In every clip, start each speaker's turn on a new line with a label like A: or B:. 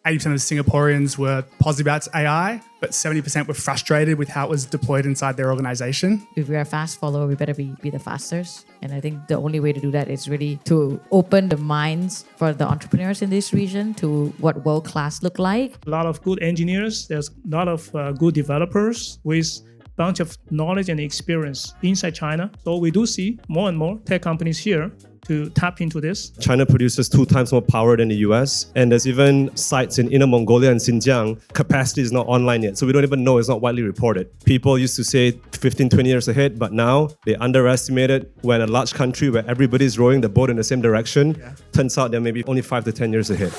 A: 80% of Singaporeans were positive about AI, but 70% were frustrated with how it was deployed inside their organization.
B: If we are a fast follower, we better be the fastest. And I think the only way to do that is really to open the minds for the entrepreneurs in this region to what world-class look like.
C: A lot of good engineers, there's a lot of good developers with bunch of knowledge and experience inside China. So we do see more and more tech companies here to tap into this.
D: China produces 2 times more power than the US, and there's even sites in Inner Mongolia and Xinjiang. Capacity is not online yet, so we don't even know, it's not widely reported. People used to say 15, 20 years ahead, but now they underestimate it. When a large country where everybody's rowing the boat in the same direction, turns out they're maybe only 5 to 10 years ahead.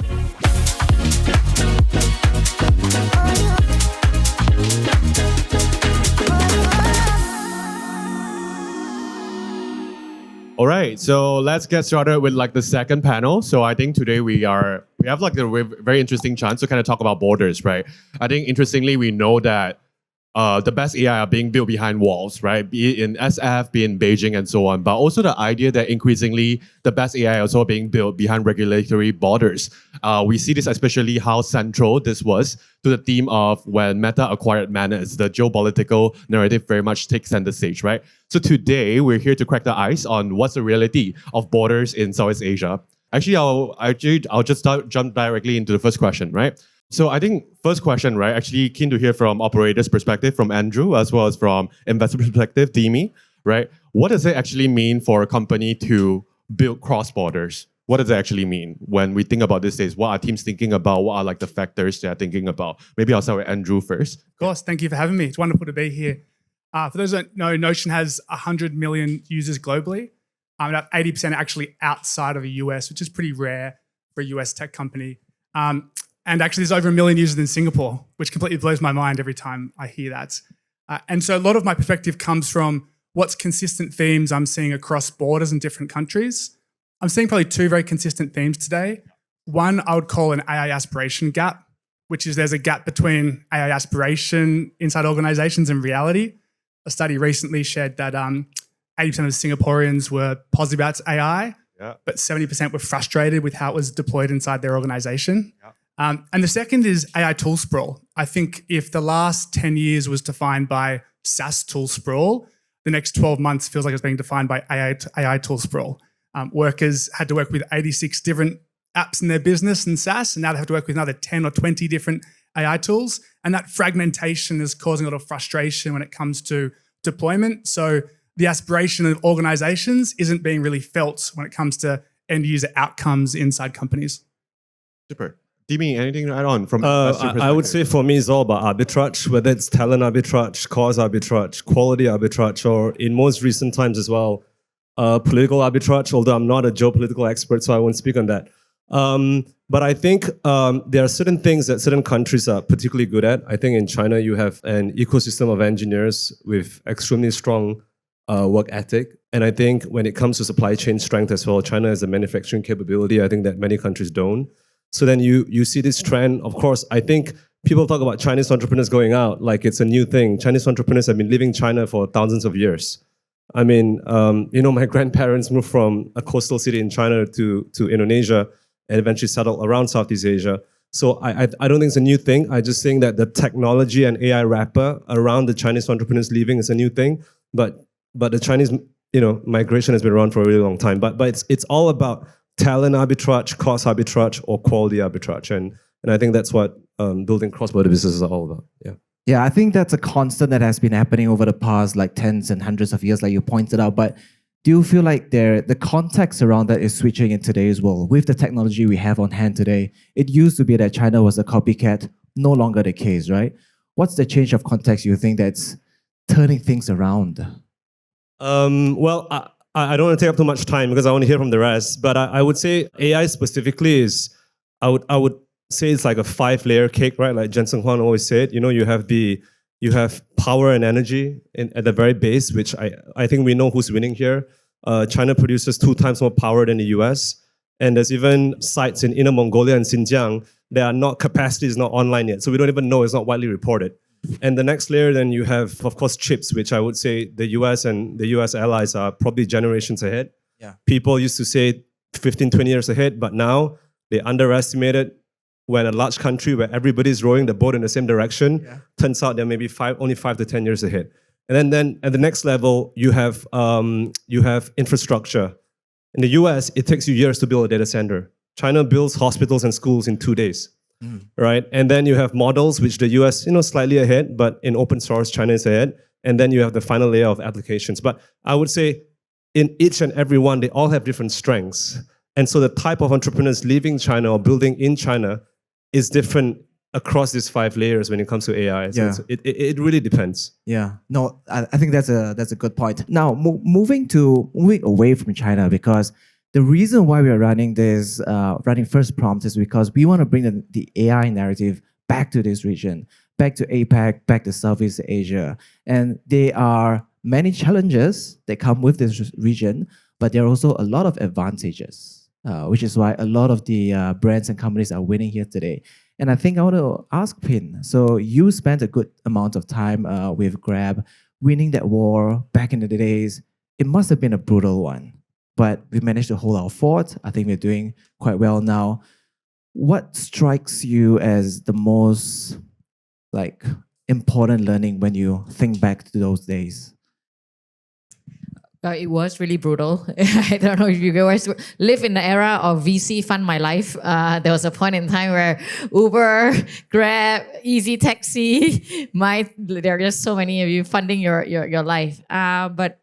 E: All right, so let's get started with like the second panel. So I think today we have like a very interesting chance to kind of talk about borders, right? I think interestingly we know that the best AI are being built behind walls, right? Be it in SF, be it in Beijing, and so on. But also the idea that increasingly the best AI are also being built behind regulatory borders. We see this especially how central this was to the theme of when Meta acquired Manus, the geopolitical narrative very much takes center stage, right? So today we're here to crack the ice on what's the reality of borders in Southeast Asia. Actually, I'll just jump directly into the first question, right? So I think first question, right? Actually keen to hear from operators' perspective, from Andrew, as well as from investor perspective, Dimi, right? What does it actually mean for a company to build cross borders? What does it actually mean when we think about these days? What are teams thinking about? What are like the factors they're thinking about? Maybe I'll start with Andrew first.
A: Of course, thank you for having me. It's wonderful to be here. For those who don't know, Notion has 100 million users globally. About 80% actually outside of the US, which is pretty rare for a US tech company. And actually, there's over 1 million users in Singapore, which completely blows my mind every time I hear that. And so a lot of my perspective comes from what's consistent themes I'm seeing across borders in different countries. I'm seeing probably 2 very consistent themes today. One, I would call an AI aspiration gap, which is there's a gap between AI aspiration inside organizations and reality. A study recently shared that 80% of Singaporeans were positive about AI, but 70% were frustrated with how it was deployed inside their organization. And the second is AI tool sprawl. I think if the last 10 years was defined by SaaS tool sprawl, the next 12 months feels like it's being defined by AI tool sprawl. Workers had to work with 86 different apps in their business and SaaS, and now they have to work with another 10 or 20 different AI tools. And that fragmentation is causing a lot of frustration when it comes to deployment. So the aspiration of organizations isn't being really felt when it comes to end user outcomes inside companies.
E: Super. Dimi, anything to add on from
D: I would say for me it's all about arbitrage, whether it's talent arbitrage, cause arbitrage, quality arbitrage, or in most recent times as well, political arbitrage, although I'm not a geopolitical expert, so I won't speak on that. But I think there are certain things that certain countries are particularly good at. I think in China you have an ecosystem of engineers with extremely strong work ethic. And I think when it comes to supply chain strength as well, China has a manufacturing capability, I think that many countries don't. So then you see this trend. Of course, I think people talk about Chinese entrepreneurs going out like it's a new thing. Chinese entrepreneurs have been living China for thousands of years. I mean, my grandparents moved from a coastal city in China to Indonesia and eventually settled around Southeast Asia. So I don't think it's a new thing. I just think that the technology and AI wrapper around the Chinese entrepreneurs leaving is a new thing. But the Chinese, migration has been around for a really long time. But it's all about talent arbitrage, cost arbitrage, or quality arbitrage. And I think that's what building cross-border businesses are all about.
F: Yeah, I think that's a constant that has been happening over the past like tens and hundreds of years, like you pointed out. But do you feel like the context around that is switching in today's world? With the technology we have on hand today, it used to be that China was a copycat, no longer the case, right? What's the change of context you think that's turning things around?
D: Well, I don't want to take up too much time because I want to hear from the rest. But I would say AI specifically is, I would say it's like a 5-layer cake, right? Like Jensen Huang always said, you have power and energy at the very base, which I think we know who's winning here. China produces 2 times more power than the US. And there's even sites in Inner Mongolia and Xinjiang that are not, capacity is not online yet. So we don't even know, it's not widely reported. And the next layer, then you have, of course, chips, which I would say the US and the US allies are probably generations ahead.
F: Yeah.
D: People used to say 15, 20 years ahead, but now they underestimated when a large country where everybody's rowing the boat in the same direction, turns out they're maybe only 5 to 10 years ahead. And then at the next level, you have infrastructure. In the US, it takes you years to build a data center. China builds hospitals and schools in 2 days, right? And then you have models, which the US, slightly ahead, but in open source, China is ahead. And then you have the final layer of applications. But I would say in each and every one, they all have different strengths. And so the type of entrepreneurs leaving China or building in China is different across these 5 layers when it comes to AI. So it really depends.
F: Yeah, no, I think that's a good point. Now, moving away from China, because the reason why we are running this, running First Prompt is because we want to bring the AI narrative back to this region, back to APAC, back to Southeast Asia. And there are many challenges that come with this region, but there are also a lot of advantages, which is why a lot of the brands and companies are winning here today. And I think I want to ask Pin, so you spent a good amount of time with Grab, winning that war back in the days. It must have been a brutal one, but we managed to hold our fort. I think we're doing quite well now. What strikes you as the most important learning when you think back to those days?
B: It was really brutal. I don't know if you guys live in the era of VC Fund My Life. There was a point in time where Uber, Grab, Easy Taxi, there are just so many of you funding your life. But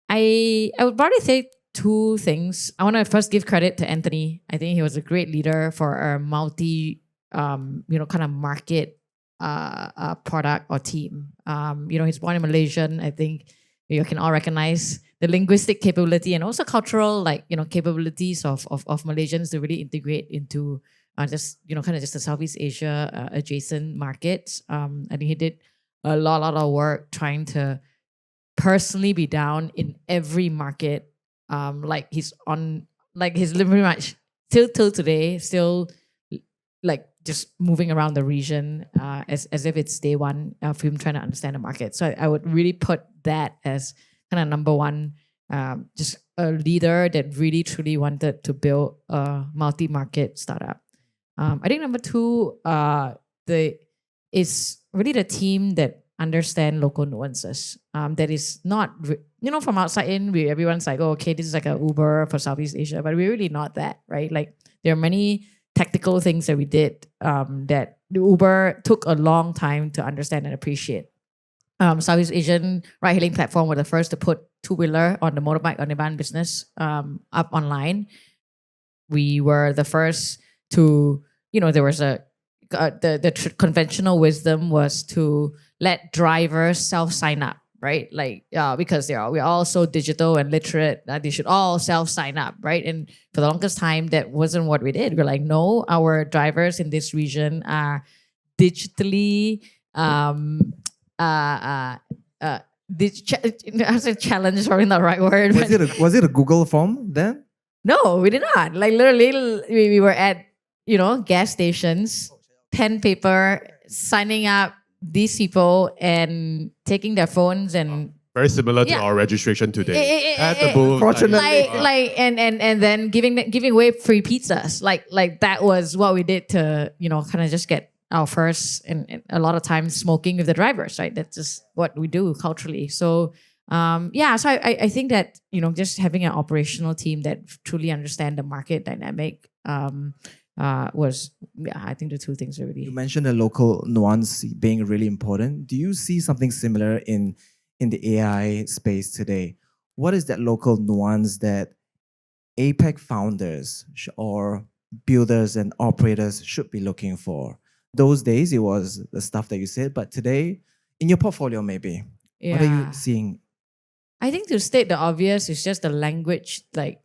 B: I would probably say 2 things. I want to first give credit to Anthony. I think he was a great leader for our multi, kind of market product or team. He's born in Malaysian. I think you can all recognize the linguistic capability and also cultural, capabilities of Malaysians to really integrate into just the Southeast Asia adjacent markets. I think he did a lot of work trying to personally be down in every market. He's pretty much till today, still just moving around the region as if it's day one of him trying to understand the market. So I would really put that as kind of number one, just a leader that really truly wanted to build a multi-market startup. I think number 2, is really the team that understand local nuances. That is not, from outside in, everyone's like, oh, okay, this is like a Uber for Southeast Asia, but we're really not that, right? There are many tactical things that we did that the Uber took a long time to understand and appreciate. Southeast Asian ride-hailing platform were the first to put two-wheeler on the motorbike on-demand business up online. We were the first to, there was the conventional wisdom was to let drivers self-sign up, right? Because we're all so digital and literate that they should all self-sign up, right? And for the longest time, that wasn't what we did. We're like, no, our drivers in this region are digitally I say challenge is probably not the right word.
F: Was it a Google form then?
B: No, we did not. Literally, we were at gas stations, pen paper, signing up these people and taking their phones and
E: very similar to our registration today at the booth.
F: Fortunately,
B: and then giving away free pizzas. Like that was what we did to kind of just get our first, and a lot of times smoking with the drivers, right? That's just what we do culturally. So so I think that just having an operational team that truly understand the market dynamic was I think the 2 things are really.
F: You mentioned the local nuance being really important. Do you see something similar in the AI space today? What is that local nuance that APAC founders or builders and operators should be looking for? Those days, it was the stuff that you said, but today, in your portfolio maybe, what are you seeing?
B: I think to state the obvious is just the language, like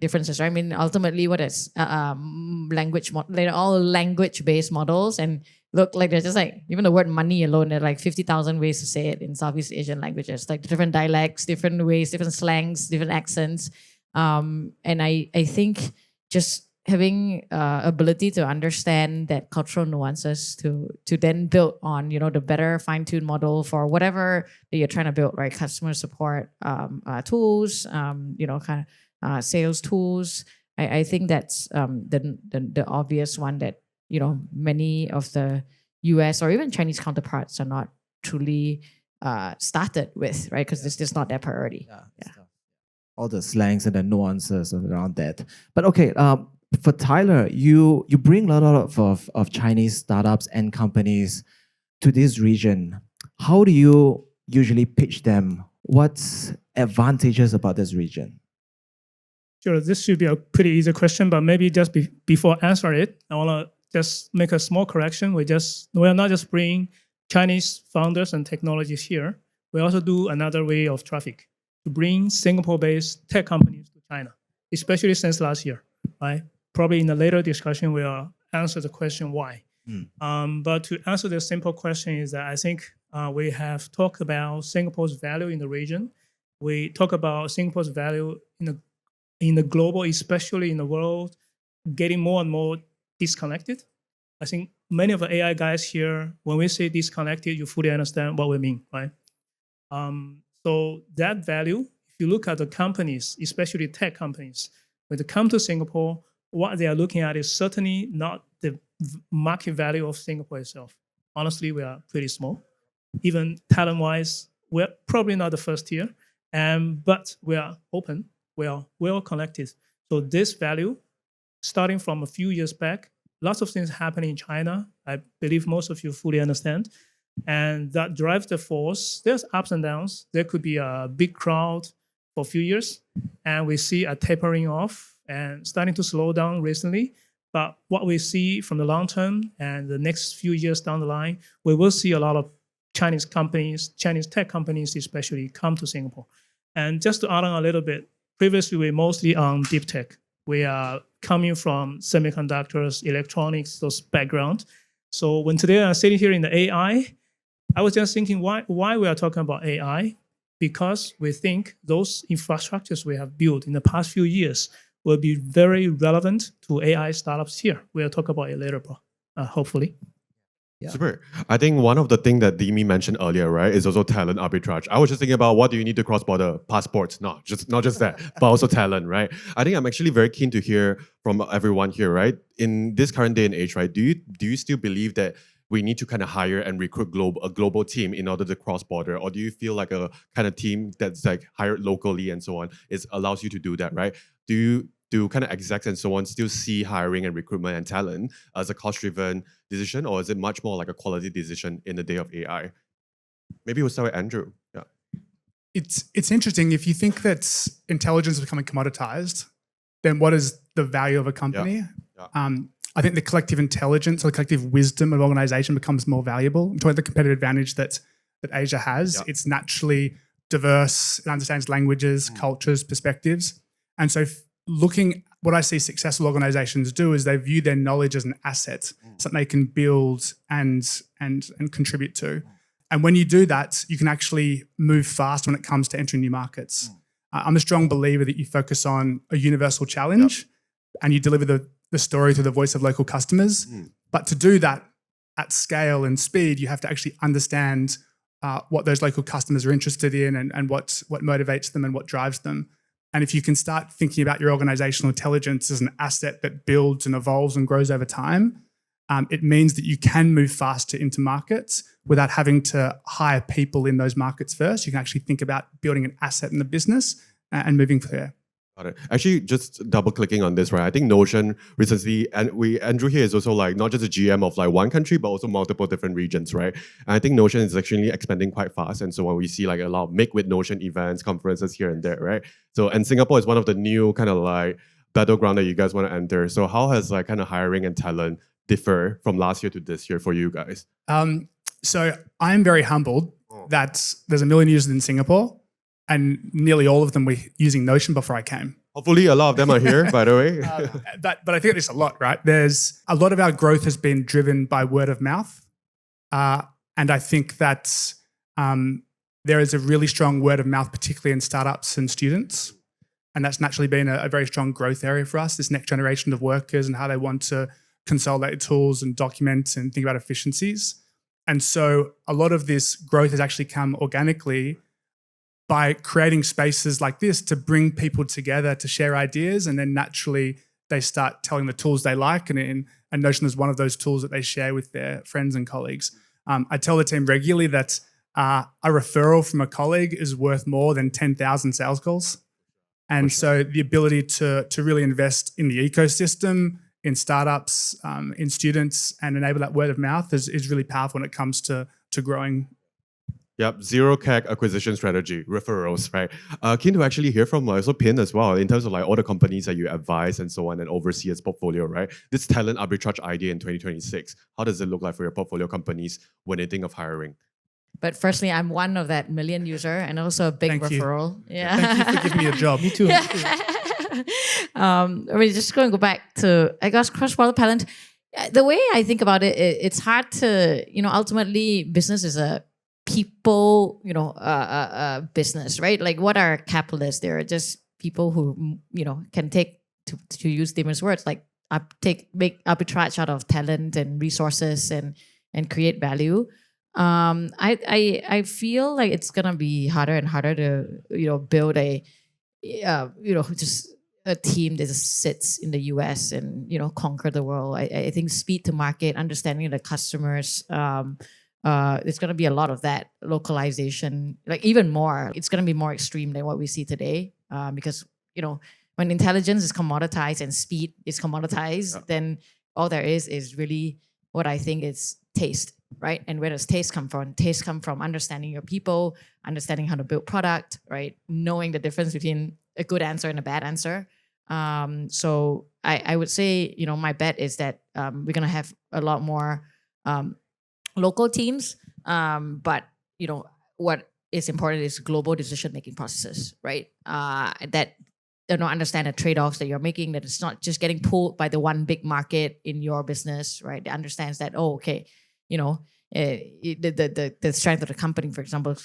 B: differences, right? I mean, ultimately, what is language? They're all language-based models, and look like they're just even the word money alone. There are 50,000 ways to say it in Southeast Asian languages, different dialects, different ways, different slangs, different accents. And I think just having ability to understand that cultural nuances to then build on the better fine-tuned model for whatever that you're trying to build, right? Customer support tools, sales tools. I think that's the obvious one that many of the US or even Chinese counterparts are not truly started with, right? Because it's just not their priority. Yeah.
F: All the slangs and the nuances around that. But okay, for Tyler, you bring a lot of Chinese startups and companies to this region. How do you usually pitch them? What's advantages about this region?
C: Sure, this should be a pretty easy question, but maybe just before answer it, I want to just make a small correction. We are not just bringing Chinese founders and technologies here. We also do another way of traffic to bring Singapore-based tech companies to China, especially since last year, right? Probably in a later discussion, we'll answer the question why. But to answer the simple question is that I think we have talked about Singapore's value in the region. We talk about Singapore's value in the global, especially in the world, getting more and more disconnected. I think many of the AI guys here, when we say disconnected, you fully understand what we mean, right? So that value, if you look at the companies, especially tech companies, when they come to Singapore, what they are looking at is certainly not the market value of Singapore itself. Honestly, we are pretty small. Even talent-wise, we're probably not the first tier, but we are open, we are well connected. So this value, starting from a few years back, lots of things happen in China. I believe most of you fully understand. And that drives the force. There's ups and downs. There could be a big crowd for a few years, and we see a tapering off and starting to slow down recently. But what we see from the long term and the next few years down the line, we will see a lot of Chinese companies, Chinese tech companies especially, come to Singapore. And just to add on a little bit, previously we're mostly on deep tech. We are coming from semiconductors, electronics, those background. So when today I'm sitting here in the AI, I was just thinking why we are talking about AI, because we think those infrastructures we have built in the past few years will be very relevant to AI startups here. We'll talk about it later, hopefully.
F: Yeah.
E: Super. I think one of the things that Dimi mentioned earlier, right, is also talent arbitrage. I was just thinking about what do you need to cross border passports, not just that, but also talent, right? I think I'm actually very keen to hear from everyone here, right? In this current day and age, right, do you still believe that we need to kind of hire and recruit a global team in order to cross border, or do you feel like a kind of team that's like hired locally and so on allows you to do that, right? Do kind of execs and so on still see hiring and recruitment and talent as a cost-driven decision, or is it much more like a quality decision in the day of AI? Maybe we'll start with Andrew. Yeah.
A: It's interesting. If you think that intelligence is becoming commoditized, then what is the value of a company?
E: Yeah.
A: I think the collective intelligence or the collective wisdom of organization becomes more valuable. I'm talking about the competitive advantage that Asia has.
E: Yeah.
A: It's naturally diverse. It understands languages, cultures, perspectives. And so what I see successful organizations do is they view their knowledge as an asset, something they can build and contribute to. And when you do that, you can actually move fast when it comes to entering new markets. I'm a strong believer that you focus on a universal challenge and you deliver the story through the voice of local customers. But to do that at scale and speed, you have to actually understand what those local customers are interested in and what motivates them and what drives them. And if you can start thinking about your organizational intelligence as an asset that builds and evolves and grows over time, it means that you can move faster into markets without having to hire people in those markets first. You can actually think about building an asset in the business and moving from there.
E: Got it. Actually, just double clicking on this, right? I think Notion recently, and Andrew here is also like not just a GM of like one country, but also multiple different regions, right? And I think Notion is actually expanding quite fast. And so when we see like a lot of Make with Notion events, conferences here and there, right? So, and Singapore is one of the new kind of like battleground that you guys want to enter. So how has like kind of hiring and talent differ from last year to this year for you guys?
A: So I'm very humbled that there's 1 million users in Singapore, and nearly all of them were using Notion before I came.
E: Hopefully a lot of them are here, by the way.
A: But I think there's a lot, right? There's a lot of our growth has been driven by word of mouth. And I think that there is a really strong word of mouth, particularly in startups and students. And that's naturally been a very strong growth area for us, this next generation of workers and how they want to consolidate tools and document and think about efficiencies. And so a lot of this growth has actually come organically by creating spaces like this to bring people together to share ideas and then naturally they start telling the tools they like, and Notion is one of those tools that they share with their friends and colleagues. I tell the team regularly that a referral from a colleague is worth more than 10,000 sales calls. And so the ability to really invest in the ecosystem, in startups, in students, and enable that word of mouth is really powerful when it comes to growing.
E: Yep, zero CAC acquisition strategy, referrals, right? Keen to actually hear from also Pin as well in terms of like all the companies that you advise and so on and oversee as portfolio, right? This talent arbitrage idea in 2026, how does it look like for your portfolio companies when they think of hiring?
B: But firstly, I'm one of that million user and also a big
A: Thank you.
B: referral. Yeah.
A: Thank you for giving me a job.
C: Me too.
B: I mean, just going to go back to, I guess, cross-border talent. The way I think about it, it's hard to, ultimately business is a people, business, right? Like what are capitalists? They're just people who, can take, to use Demon's words, like make arbitrage out of talent and resources and create value. I feel like it's gonna be harder and harder to build a just a team that just sits in the US and conquer the world. I think speed to market, understanding the customers, there's gonna be a lot of that localization, like even more. It's gonna be more extreme than what we see today, because when intelligence is commoditized and speed is commoditized, then all there is really what I think is taste. Right? And where does taste come from? Taste come from understanding your people, understanding how to build product, right? Knowing the difference between a good answer and a bad answer. So I would say, my bet is that we're gonna have a lot more local teams. But what is important is global decision-making processes, right? That understand the trade-offs that you're making, that it's not just getting pulled by the one big market in your business, right? That understands that, the strength of the company, for example,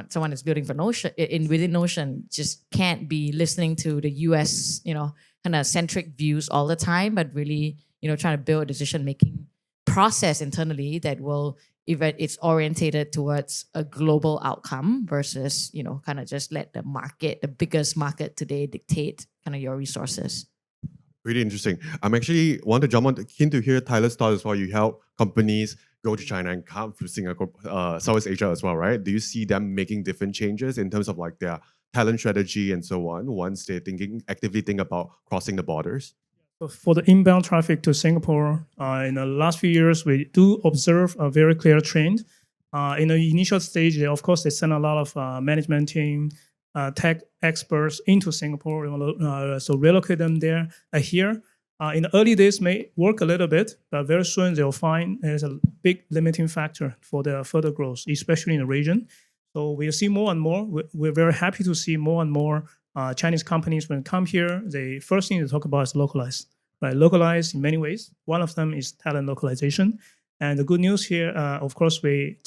B: someone is building for Notion within Notion just can't be listening to the US, kind of centric views all the time, but really, trying to build a decision-making process internally that will, if it's orientated towards a global outcome versus, kind of just let the market, the biggest market today, dictate kind of your resources.
E: Really interesting. I'm actually want to jump on, keen to hear Tyler's thoughts as well. You help companies go to China and come from Singapore, Southeast Asia as well, right? Do you see them making different changes in terms of like their talent strategy and so on once they actively think about crossing the borders?
C: For the inbound traffic to Singapore, in the last few years, we do observe a very clear trend. In the initial stage, of course, they send a lot of management team, tech experts into Singapore, so relocate them there. Here, in the early days, may work a little bit, but very soon they'll find there's a big limiting factor for their further growth, especially in the region. So we'll see more and more. We're very happy to see more and more Chinese companies when they come here. The first thing they talk about is localize, right? Localize in many ways. One of them is talent localization. And the good news here, of course, we're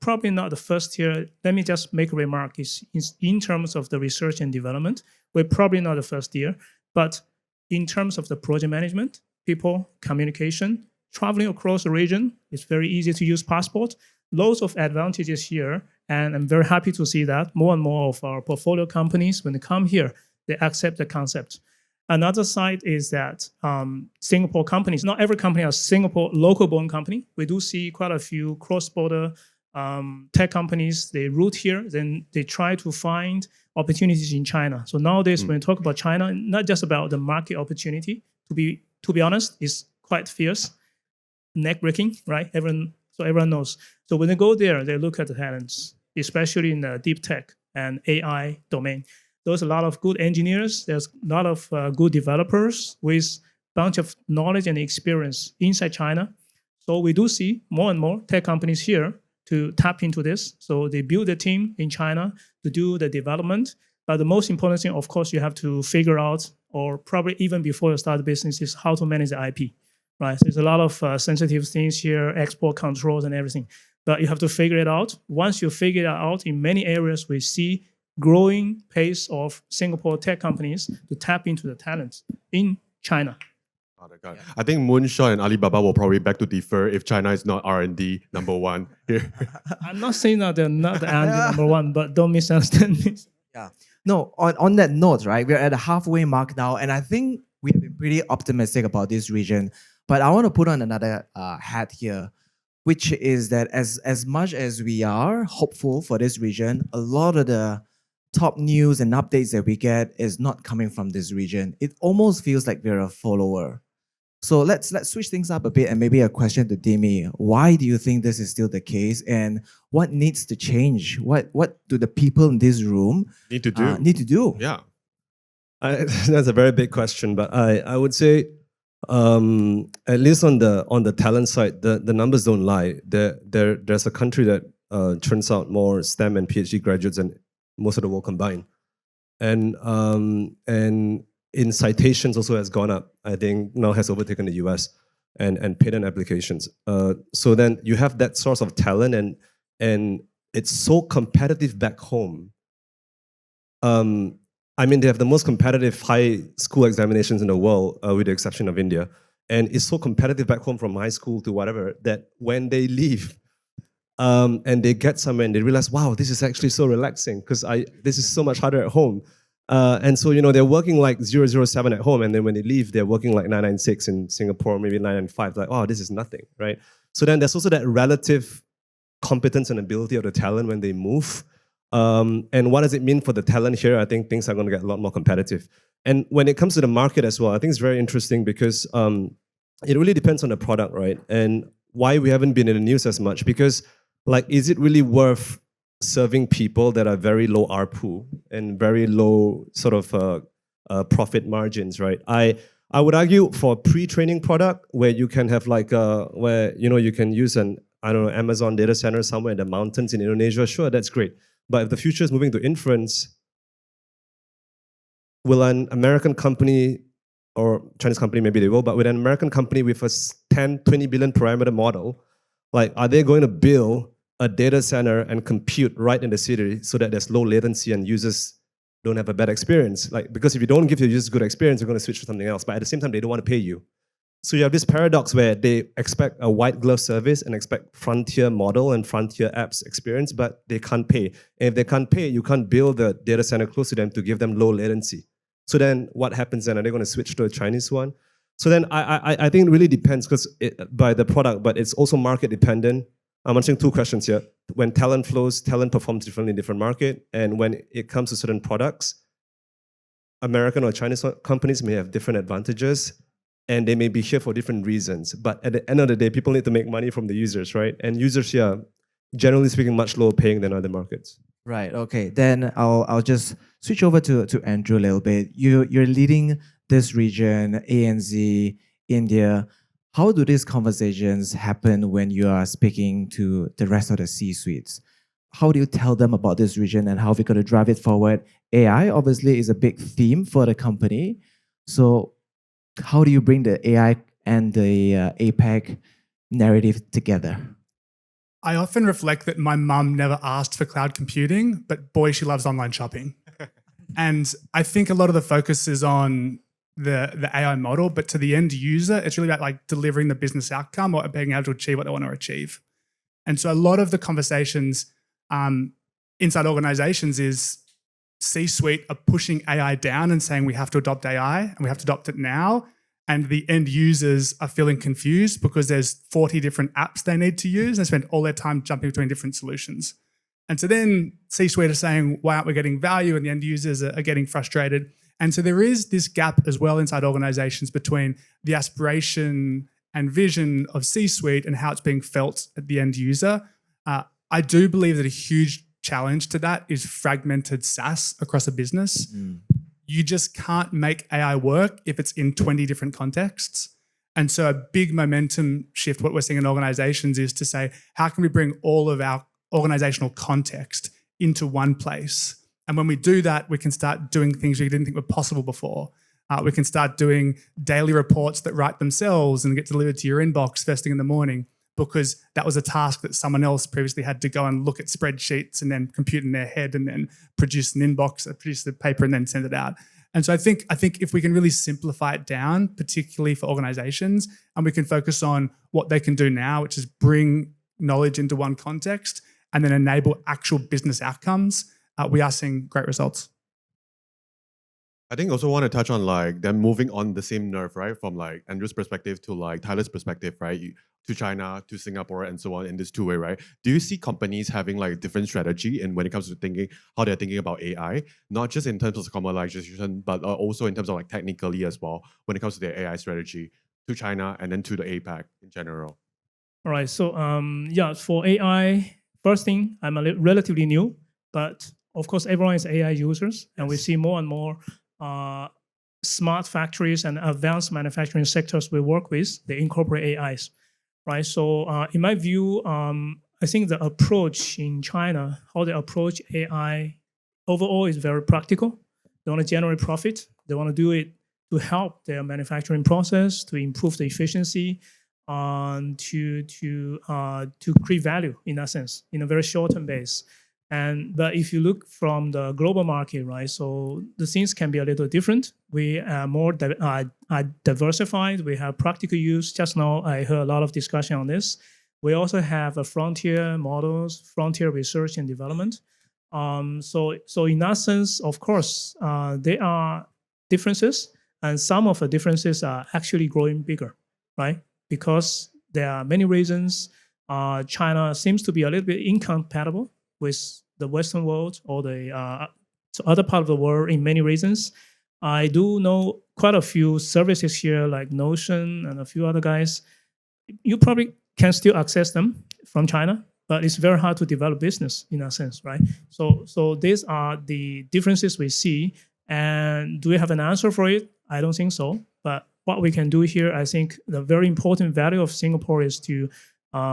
C: probably not the first here. Let me just make a remark. Is in terms of the research and development, we're probably not the first here. But in terms of the project management, people, communication, traveling across the region, it's very easy to use passport. Loads of advantages here. And I'm very happy to see that more and more of our portfolio companies, when they come here, they accept the concept. Another side is that Singapore companies, not every company is Singapore local-born company. We do see quite a few cross-border tech companies. They root here, then they try to find opportunities in China. So nowadays, when we talk about China, not just about the market opportunity. To be honest, it's quite fierce, neck-breaking, right? Everyone knows. So when they go there, they look at the talents, especially in the deep tech and AI domain. There's a lot of good engineers. There's a lot of good developers with a bunch of knowledge and experience inside China. So we do see more and more tech companies here to tap into this. So they build a team in China to do the development. But the most important thing, of course, you have to figure out, or probably even before you start the business, is how to manage the IP, right? So there's a lot of sensitive things here, export controls and everything. But you have to figure it out. Once you figure it out, in many areas, we see growing pace of Singapore tech companies to tap into the talents in China.
E: Got it. I think Moonshot and Alibaba will probably beg to differ if China is not R&D number one here.
C: I'm not saying that they're not the R&D number one, but don't misunderstand me.
F: Yeah. No, on that note, right, we're at a halfway mark now, and I think we have been pretty optimistic about this region. But I want to put on another hat here, which is that as much as we are hopeful for this region, a lot of the top news and updates that we get is not coming from this region. It almost feels like we're a follower. So let's switch things up a bit, and maybe a question to Demi. Why do you think this is still the case, and what needs to change? What do the people in this room
E: Need to do.
F: need to do?
E: Yeah.
D: That's a very big question, but I would say at least on the talent side, the numbers don't lie. There's a country that churns out more STEM and PhD graduates than most of the world combined, and in citations also has gone up. I think now has overtaken the US and patent applications. So then you have that source of talent, and it's so competitive back home. I mean, they have the most competitive high school examinations in the world, with the exception of India. And it's so competitive back home from high school to whatever that when they leave and they get somewhere and they realize, wow, this is actually so relaxing because this is so much harder at home. And so, they're working like 007 at home, and then when they leave, they're working like 996 in Singapore, maybe 995. Like, oh, this is nothing, right? So then there's also that relative competence and ability of the talent when they move. And what does it mean for the talent here? I think things are going to get a lot more competitive. And when it comes to the market as well, I think it's very interesting because it really depends on the product, right? And why we haven't been in the news as much, because is it really worth serving people that are very low ARPU and very low sort of profit margins, right? I would argue for a pre-training product where you can have where you can use an Amazon data center somewhere in the mountains in Indonesia. Sure, that's great. But if the future is moving to inference, will an American company or Chinese company, maybe they will, but with an American company with a 10, 20 billion parameter model, are they going to build a data center and compute right in the city so that there's low latency and users don't have a bad experience? Because if you don't give your users good experience, they're going to switch to something else. But at the same time, they don't want to pay you. So you have this paradox where they expect a white glove service and expect frontier model and frontier apps experience, but they can't pay. And if they can't pay, you can't build the data center close to them to give them low latency. So then what happens then? Are they going to switch to a Chinese one? So then I think it really depends by the product, but it's also market dependent. I'm answering two questions here. When talent flows, talent performs differently in different market. And when it comes to certain products, American or Chinese companies may have different advantages, and they may be here for different reasons. But at the end of the day, people need to make money from the users, right? And users here, generally speaking, much lower paying than other markets.
F: Right. Okay. Then I'll just switch over to Andrew a little bit. You're leading this region, ANZ, India. How do these conversations happen when you are speaking to the rest of the C-suites? How do you tell them about this region and how we're going to drive it forward? AI obviously is a big theme for the company. So how do you bring the AI and the APAC narrative together?
A: I often reflect that my mum never asked for cloud computing, but boy, she loves online shopping. And I think a lot of the focus is on the AI model, but to the end user, it's really about delivering the business outcome or being able to achieve what they want to achieve. And so a lot of the conversations inside organizations is C-suite are pushing AI down and saying we have to adopt AI and we have to adopt it now. And the end users are feeling confused because there's 40 different apps they need to use and spend all their time jumping between different solutions. And so then C-suite are saying, why aren't we getting value? And the end users are getting frustrated. And so there is this gap as well inside organizations between the aspiration and vision of C-suite and how it's being felt at the end user. I do believe that a huge challenge to that is fragmented SaaS across a business. Mm. You just can't make AI work if it's in 20 different contexts. And so a big momentum shift, what we're seeing in organizations is to say, how can we bring all of our organizational context into one place? And when we do that, we can start doing things we didn't think were possible before. We can start doing daily reports that write themselves and get delivered to your inbox first thing in the morning, because that was a task that someone else previously had to go and look at spreadsheets and then compute in their head and then produce an inbox, produce the paper and then send it out. And so I think if we can really simplify it down, particularly for organizations, and we can focus on what they can do now, which is bring knowledge into one context and then enable actual business outcomes, we are seeing great results.
E: I think also want to touch on like them moving on the same nerve, right? From like Andrew's perspective to like Tyler's perspective, right? To China, to Singapore, and so on in this two-way, right? Do you see companies having like different strategy and when it comes to thinking how they're thinking about AI, not just in terms of commercialization, but also in terms of like technically as well when it comes to their AI strategy to China and then to the APAC in general?
C: All right. So yeah, for AI, first thing, I'm relatively new, but of course everyone is AI users, and we see more and more smart factories and advanced manufacturing sectors we work with. They incorporate AIs, right? So in my view, I think the approach in China, how they approach AI overall is very practical. They want to generate profit. They want to do it to help their manufacturing process, to improve the efficiency, to create value in that sense, in a very short-term base. But if you look from the global market, right, so the things can be a little different. We are more diversified. We have practical use. Just now, I heard a lot of discussion on this. We also have a frontier models, frontier research and development. So in that sense, of course, there are differences, and some of the differences are actually growing bigger, right? Because there are many reasons. China seems to be a little bit incompatible with the Western world or the other part of the world in many reasons. I do know quite a few services here like Notion and a few other guys. You probably can still access them from China, but it's very hard to develop business in that sense, right? So these are the differences we see. And do we have an answer for it? I don't think so. But what we can do here, I think the very important value of Singapore is to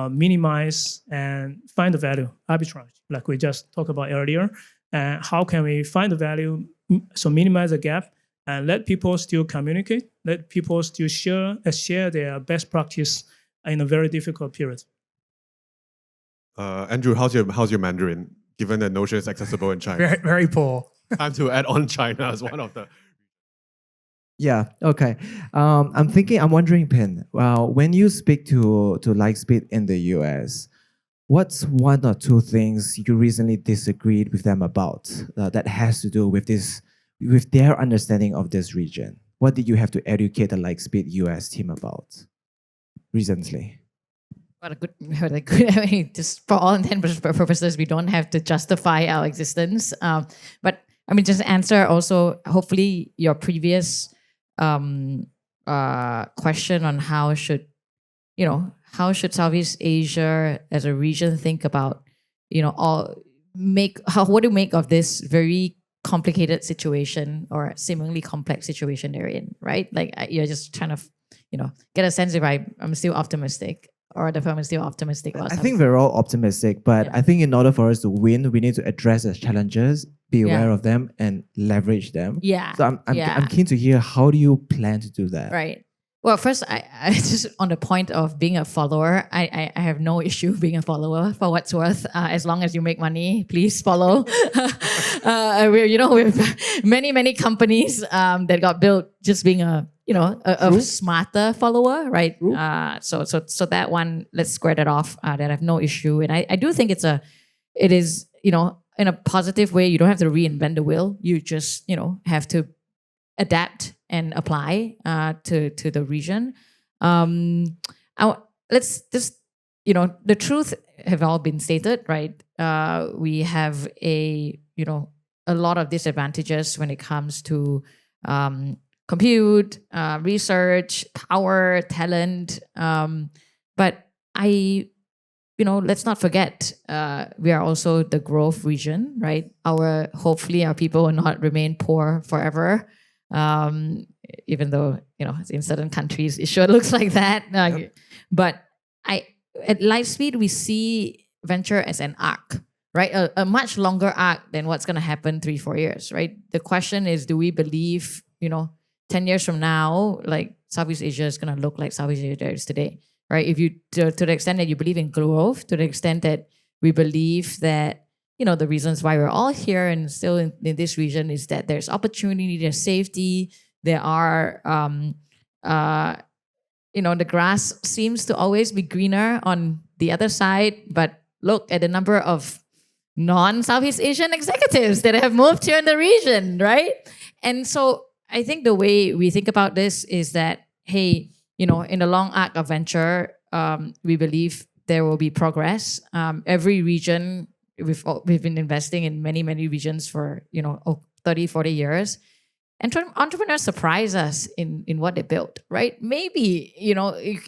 C: minimize and find the value arbitrage, like we just talked about earlier. And how can we find the value, so minimize the gap and let people still communicate, let people still share their best practice in a very difficult period.
E: Andrew, how's your Mandarin? Given that Notion is accessible in China,
A: Very, very poor.
E: time to add on China as one of the.
F: Yeah. Okay. I'm wondering, Pin. When you speak to Lightspeed in the US, what's one or two things you recently disagreed with them about that has to do with their understanding of this region? What did you have to educate the Lightspeed US team about recently?
B: What a good. I mean, just for all intents and purposes, we don't have to justify our existence. But I mean, just answer also, hopefully, your previous question on how should Southeast Asia as a region think about, what do you make of this very complicated situation or seemingly complex situation they're in, right? Like you're just trying to, get a sense if I'm still optimistic or the firm is still optimistic about
F: I think we're all optimistic, but I think in order for us to win, we need to address the challenges, be aware of them, and leverage them.
B: Yeah.
F: So I'm keen to hear, how do you plan to do that?
B: Right. Well, first, I just on the point of being a follower, I have no issue being a follower for what's worth. As long as you make money, please follow. We're many companies that got built just being a smarter follower, right? So that one, let's square that off. That I have no issue, and I do think it is in a positive way. You don't have to reinvent the wheel. You just have to adapt and apply to the region. Let's just the truth have all been stated, right? We have a lot of disadvantages when it comes to compute, research, power, talent. But let's not forget, we are also the growth region, right? Hopefully our people will not remain poor forever. Even though, in certain countries, it sure looks like that. But at Lightspeed, we see venture as an arc, right? A much longer arc than what's going to happen 3-4 years, right? The question is, do we believe, 10 years from now, like Southeast Asia is going to look like Southeast Asia is today, right? If you, to the extent that you believe in growth, to the extent that we believe that, the reasons why we're all here and still in this region is that there's opportunity, there's safety, there are, the grass seems to always be greener on the other side, but look at the number of non-Southeast Asian executives that have moved here in the region, right? And so I think the way we think about this is that, hey, in the long arc of venture, we believe there will be progress. Every region, we've been investing in many regions for 30, 40 years. Entrepreneurs surprise us in what they built, right? Maybe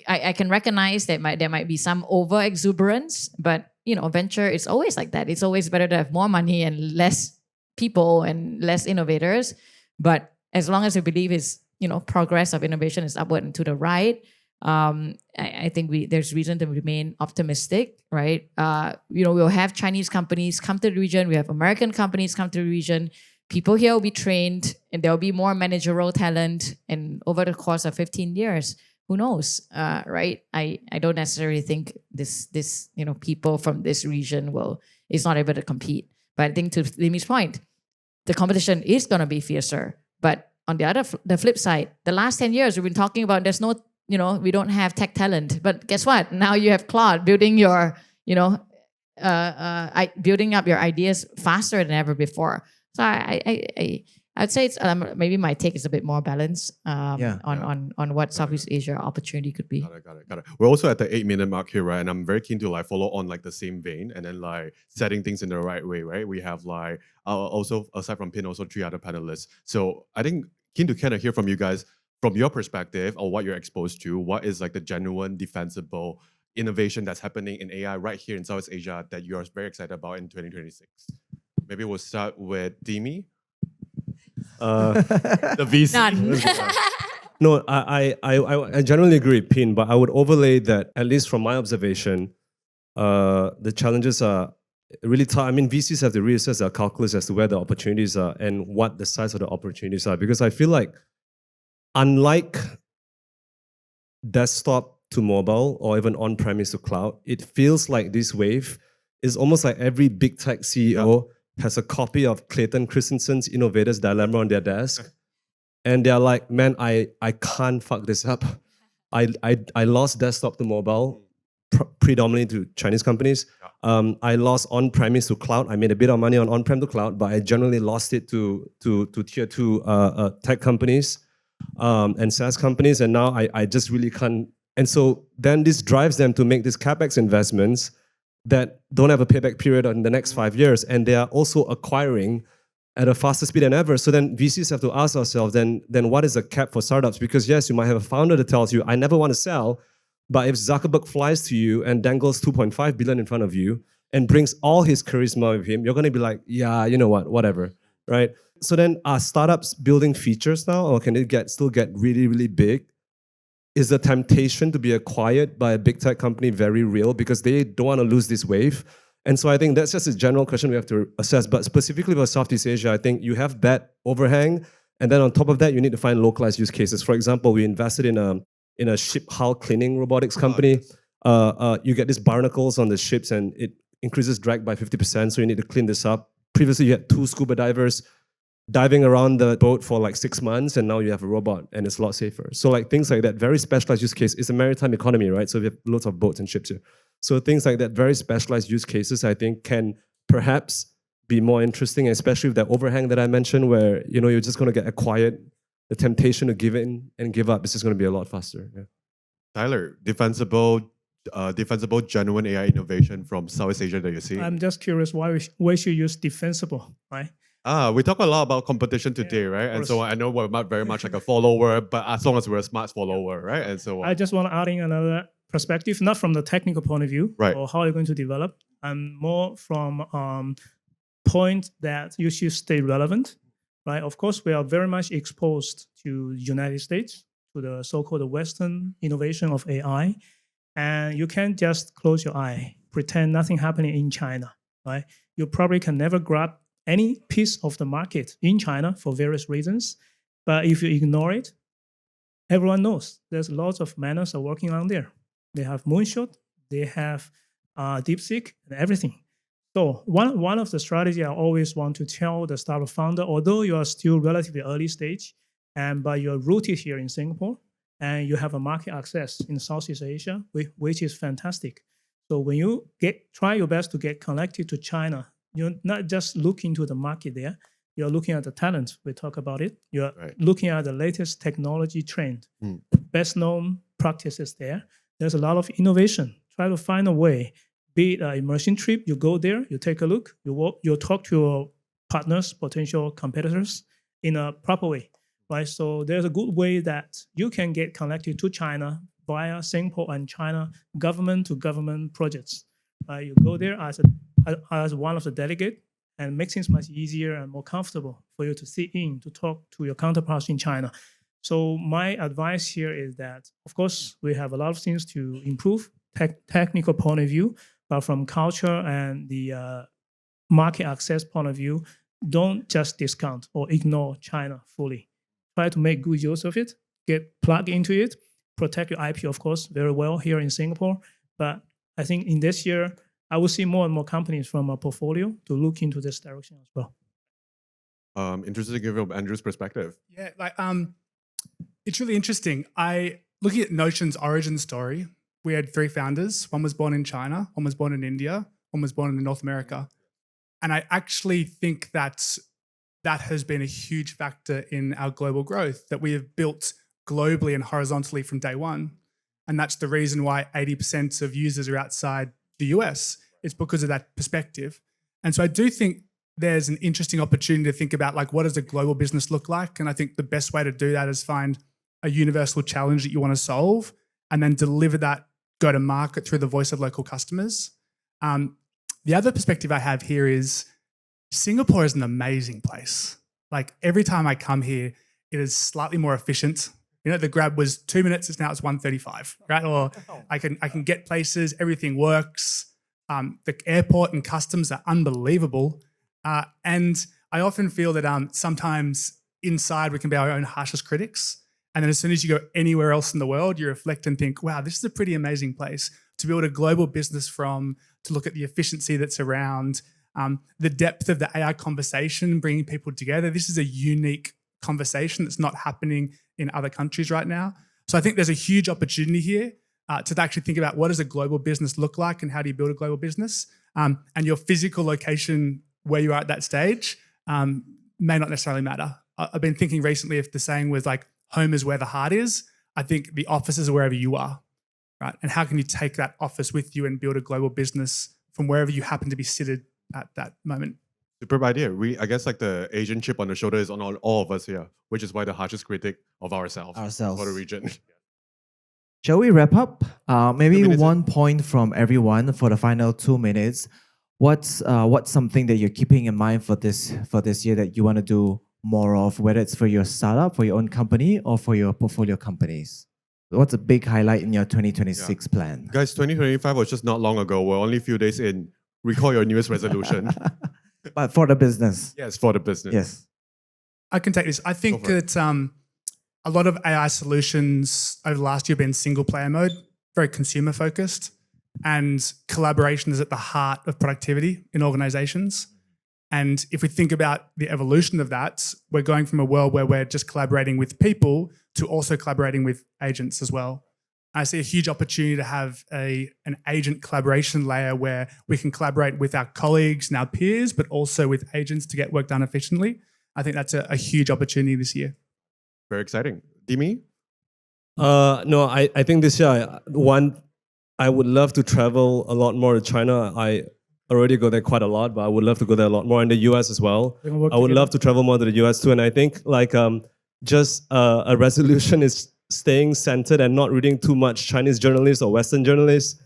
B: I can recognize that there might be some over exuberance, but venture is always like that. It's always better to have more money and less people and less innovators. But as long as we believe is progress of innovation is upward and to the right, I think there's reason to remain optimistic, right? We'll have Chinese companies come to the region. We have American companies come to the region. People here will be trained, and there will be more managerial talent. And over the course of 15 years, who knows, right? I don't necessarily think this people from this region is not able to compete. But I think to Limi's point, the competition is going to be fiercer. But on the flip side, the last 10 years we've been talking about there's no, we don't have tech talent. But guess what? Now you have Claude building your, building up your ideas faster than ever before. So I'd say it's maybe my take is a bit more balanced on what Southeast Asia opportunity could be.
E: Got it. We're also at the 8-minute mark here, right? And I'm very keen to follow on the same vein and then setting things in the right way, right? We have also aside from Pin, also 3 other panelists. So I think keen to kind of hear from you guys from your perspective or what you're exposed to. What is the genuine defensible innovation that's happening in AI right here in Southeast Asia that you are very excited about in 2026? Maybe we'll start with Dimi. The VC.
B: None.
D: No, I generally agree with Pin, but I would overlay that, at least from my observation, the challenges are really tough. I mean, VCs have to reassess their calculus as to where the opportunities are and what the size of the opportunities are. Because I feel like, unlike desktop to mobile or even on-premise to cloud, it feels like this wave is almost like every big tech CEO has a copy of Clayton Christensen's Innovator's Dilemma on their desk. And they're like, man, I can't fuck this up. I lost desktop to mobile, predominantly to Chinese companies. I lost on-premise to cloud. I made a bit of money on on-prem to cloud, but I generally lost it to tier 2 tech companies and SaaS companies. And now I just really can't. And so then this drives them to make these CapEx investments that don't have a payback period in the next 5 years. And they are also acquiring at a faster speed than ever. So then VCs have to ask ourselves, then what is the cap for startups? Because yes, you might have a founder that tells you, I never want to sell. But if Zuckerberg flies to you and dangles 2.5 billion in front of you and brings all his charisma with him, you're going to be like, yeah, you know what, whatever, right? So then are startups building features now, or can they still get really, really big? Is the temptation to be acquired by a big tech company very real because they don't want to lose this wave? And so I think that's just a general question we have to assess. But specifically for Southeast Asia, I think you have that overhang. And then on top of that, you need to find localized use cases. For example, we invested in a ship hull cleaning robotics company. You get these barnacles on the ships and it increases drag by 50%. So you need to clean this up. Previously, you had 2 scuba divers diving around the boat for 6 months, and now you have a robot and it's a lot safer. So things like that, very specialized use case. It's a maritime economy, right? So we have lots of boats and ships here. So things like that, very specialized use cases, I think can perhaps be more interesting, especially with that overhang that I mentioned where you're just going to get acquired. The temptation to give in and give up is just going to be a lot faster. Yeah.
E: Tyler, defensible genuine AI innovation from Southeast Asia that you see?
C: I'm just curious why we should use defensible, right?
E: We talk a lot about competition today, right? And so I know we're not very much a follower, but as long as we're a smart follower, right? And so
C: I just want to add in another perspective, not from the technical point of view,
E: right,
C: or how you're going to develop, and more from point that you should stay relevant, right? Of course, we are very much exposed to United States, to the so-called Western innovation of AI, and you can't just close your eye, pretend nothing happening in China, right? You probably can never grab any piece of the market in China for various reasons. But if you ignore it, everyone knows there's lots of manners are working on there. They have Moonshot, they have DeepSeek, and everything. So one of the strategy I always want to tell the startup founder, although you are still relatively early stage, but you're rooted here in Singapore, and you have a market access in Southeast Asia, which is fantastic. So when you try your best to get connected to China, you're not just looking to the market there, You're looking at the talent. We talk about it. You're
E: Right.
C: looking at the latest technology trend,
E: Mm.
C: best known practices there. There's a lot of innovation. Try to find a way. Be it an immersion trip, you go there, you take a look, you talk to your partners, potential competitors in a proper way, right? So there's a good way that you can get connected to China via Singapore and China government to government projects. You go there as one of the delegate, and makes things much easier and more comfortable for you to sit in to talk to your counterparts in China. So my advice here is that, of course, we have a lot of things to improve, technical point of view, but from culture and the market access point of view, don't just discount or ignore China fully. Try to make good use of it, get plugged into it, protect your IP, of course, very well here in Singapore. But I think in this year, I will see more and more companies from our portfolio to look into this direction as well.
E: Interested to give Andrew's perspective.
A: Yeah, it's really interesting. Looking at Notion's origin story, we had 3 founders. One was born in China, one was born in India, one was born in North America. And I actually think that has been a huge factor in our global growth, that we have built globally and horizontally from day one. And that's the reason why 80% of users are outside the US. It's because of that perspective. And so I do think there's an interesting opportunity to think about, like, what does a global business look like? And I think the best way to do that is find a universal challenge that you want to solve and then deliver that go to market through the voice of local customers. The other perspective I have here is Singapore is an amazing place. Like, every time I come here, it is slightly more efficient. You know, the Grab was 2 minutes, now it's 1:35, right? Or I can get places, everything works. The airport and customs are unbelievable. And I often feel that sometimes inside we can be our own harshest critics. And then as soon as you go anywhere else in the world, you reflect and think, wow, this is a pretty amazing place to build a global business from, to look at the efficiency that's around, the depth of the AI conversation, bringing people together. This is a unique conversation that's not happening in other countries right now. So I think there's a huge opportunity here to actually think about what does a global business look like and how do you build a global business? And your physical location where you are at that stage may not necessarily matter. I've been thinking recently, if the saying was like, home is where the heart is, I think the office is wherever you are, right? And how can you take that office with you and build a global business from wherever you happen to be seated at that moment?
E: Superb idea. I guess like the Asian chip on the shoulder is on all of us here, which is why the harshest critic of ourselves for the region.
F: Shall we wrap up? Maybe
E: 2 minutes.
F: 1 point from everyone for the final 2 minutes. What's something that you're keeping in mind for this year that you want to do more of, whether it's for your startup, for your own company, or for your portfolio companies? What's a big highlight in your 2026 plan?
E: Guys, 2025 was just not long ago. We're only a few days in. Recall your newest resolution.
F: But for the business.
E: Yes, for the business.
F: Yes.
A: I can take this. I think
E: Go for it.
A: that a lot of AI solutions over the last year have been single player mode, very consumer focused, and collaboration is at the heart of productivity in organizations. And if we think about the evolution of that, we're going from a world where we're just collaborating with people to also collaborating with agents as well. I see a huge opportunity to have an agent collaboration layer where we can collaborate with our colleagues and our peers, but also with agents to get work done efficiently. I think that's a huge opportunity this year.
E: Very exciting. Dimi?
D: No, I think this year, I would love to travel a lot more to China. I already go there quite a lot, but I would love to go there a lot more, in the US as well.
C: We can work
D: I would
C: together.
D: love to travel more to the US too. And I think just a resolution is staying centered and not reading too much Chinese journalists or Western journalists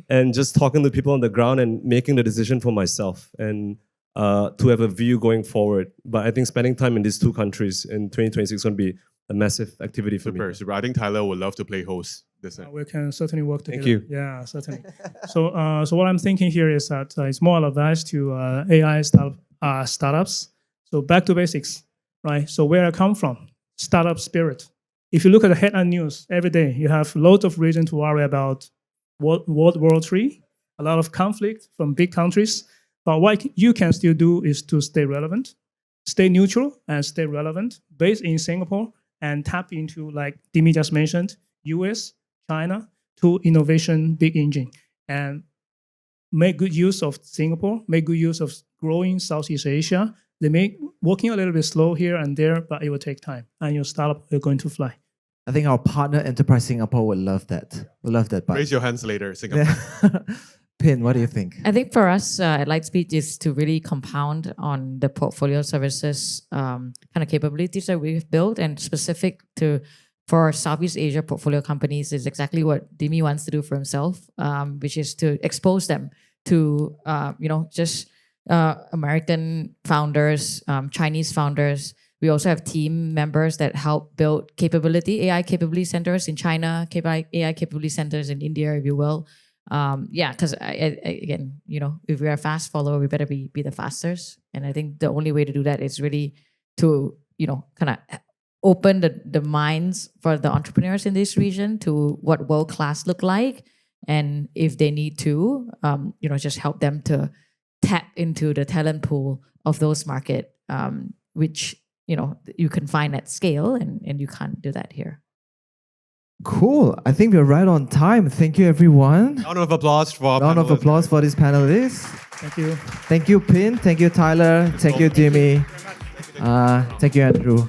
D: and just talking to people on the ground and making the decision for myself and to have a view going forward. But I think spending time in these 2 countries in 2026 is going to be a massive activity for me.
E: Super. I think Tyler would love to play host this year.
C: We can certainly work together.
D: Thank you.
C: Yeah, certainly. So what I'm thinking here is that it's more advice to AI startups. So back to basics, right? So where I come from, startup spirit. If you look at the headline news every day, you have loads of reason to worry about World War III, a lot of conflict from big countries. But what you can still do is to stay relevant, stay neutral, and stay relevant, based in Singapore, and tap into, like Dimi just mentioned, US, China, 2 innovation big engine, and make good use of Singapore, make good use of growing Southeast Asia, They may working a little bit slow here and there, but it will take time, and your startup are going to fly.
F: I think our partner Enterprise Singapore would love that. Would love that. But
E: Raise your hands later, Singapore.
F: Pin, what do you think?
B: I think for us at Lightspeed is to really compound on the portfolio services kind of capabilities that we've built, and specific to for Southeast Asia portfolio companies is exactly what Dimi wants to do for himself, which is to expose them to just American founders, Chinese founders. We also have team members that help build AI capability centers in China, AI capability centers in India, if you will. Because again, if we are a fast follower, we better be the fastest. And I think the only way to do that is really to, kind of open the minds for the entrepreneurs in this region to what world-class look like. And if they need to, just help them to tap into the talent pool of those market, which, you can find at scale and you can't do that here.
F: Cool. I think we're right on time. Thank you, everyone.
E: Round of applause for our
F: Round of
E: panelists.
F: applause for these panelists.
C: Thank you.
F: Thank you, Pin. Thank you, Tyler. Thank you, Jimmy. Thank you, Andrew.